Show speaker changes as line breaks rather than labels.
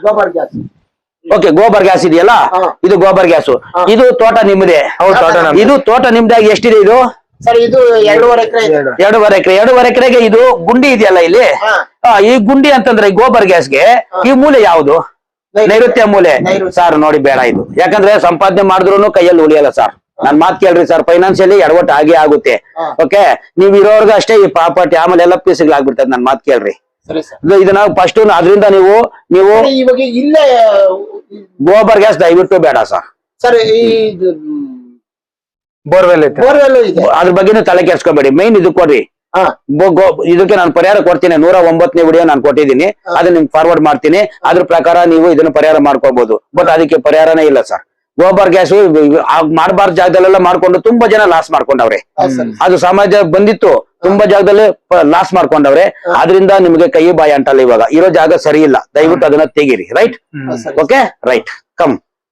Gobar gas.
Okay, gobar gas ಇದೆಯಲ್ಲ, ಇದು gobar gas. ಇದು ತೋಟ ನಿಮ್ಮದೇ? ಇದು ತೋಟ ನಿಮ್ದಾಗಿ ಎಷ್ಟಿದೆ ಇದು?
ಸರ್ ಇದು 2.5 ಎಕರೆ.
2.5 ಎಕರೆ. 2.5 ಎಕರೆಗೆ ಇದು ಗುಂಡಿ ಇದೆಯಲ್ಲ ಇಲ್ಲಿ, ಈ ಗುಂಡಿ ಅಂತಂದ್ರೆ ಗೋಬರ್ ಗ್ಯಾಸ್ಗೆ ಈ ಮೂಲೆ ಯಾವುದು? ನೈಋತ್ಯ ಮೂಲೆ. ಸರ್ ನೋಡಿ ಬೇಡ ಇದು, ಯಾಕಂದ್ರೆ ಸಂಪಾದನೆ ಮಾಡಿದ್ರು ಕೈಯಲ್ಲಿ ಉಳಿಯಲ್ಲ ಸರ್. ನನ್ ಮಾತ್ ಕೇಳ್ರಿ ಸರ್, ಫೈನಾನ್ಸಿಯಲಿ ಎಡವಟ್ಟು ಆಗೇ ಆಗುತ್ತೆ. ಓಕೆ, ನೀವ್ ಇರೋರ್ಗ ಅಷ್ಟೇ ಈ ಪ್ರಾಪರ್ಟಿ, ಆಮೇಲೆ ಎಲ್ಲ ಪೀಸ್ಗಳಾಗ್ಬಿಡ್ತದೆ. ನನ್ ಮಾತ್ ಕೇಳ್ರಿ. ಇದನ್ನ ಫಸ್ಟ್ ಅದ್ರಿಂದ ನೀವು
ಇವಾಗ ಇಲ್ಲೇ
ಗೋಬರ್ ಗ್ಯಾಸ್ ದಯವಿಟ್ಟು ಬೇಡ ಸರ್.
ಸರ್ ಈ
ಬೋರ್ವೆಲ್
ಅದ್ರ ಬಗ್ಗೆ ತಲೆ ಕೆಡ್ಸ್ಕೊಬೇಡಿ. ಮೈನ್ ಇದು ಕೊಡ್ರಿ, ಇದಕ್ಕೆ ನಾನು ಪರಿಹಾರ ಕೊಡ್ತೀನಿ. 109ನೇ ವಿಡಿಯೋ ನಾನು ಕೊಟ್ಟಿದ್ದೀನಿ, ಅದನ್ನ ನಿಮ್ಗೆ ಫಾರ್ವರ್ಡ್ ಮಾಡ್ತೀನಿ. ಅದ್ರ ಪ್ರಕಾರ ನೀವು ಇದನ್ನ ಪರಿಹಾರ ಮಾಡ್ಕೋಬಹುದು. ಬಟ್ ಅದಕ್ಕೆ ಪರಿಹಾರನೇ ಇಲ್ಲ ಸರ್. ಗೋಬರ್ ಗ್ಯಾಸ್ ಮಾಡಬಾರ್ದು ಜಾಗದಲ್ಲೆಲ್ಲ ಮಾಡ್ಕೊಂಡು ತುಂಬಾ ಜನ ಲಾಸ್ ಮಾಡ್ಕೊಂಡವ್ರೆ. ಅದು ಸಮಾಜ ಬಂದಿತ್ತು, ತುಂಬಾ ಜಾಗದಲ್ಲಿ ಲಾಸ್ ಮಾಡ್ಕೊಂಡವ್ರೆ. ಆದ್ರಿಂದ ನಿಮ್ಗೆ ಕೈ ಬಾಯಿ ಅಂಟಲ್ಲ. ಇವಾಗ ಇರೋ ಜಾಗ ಸರಿ ಇಲ್ಲ, ದಯವಿಟ್ಟು ಅದನ್ನ ತೆಗೀರಿ. ರೈಟ್? Okay, right, come.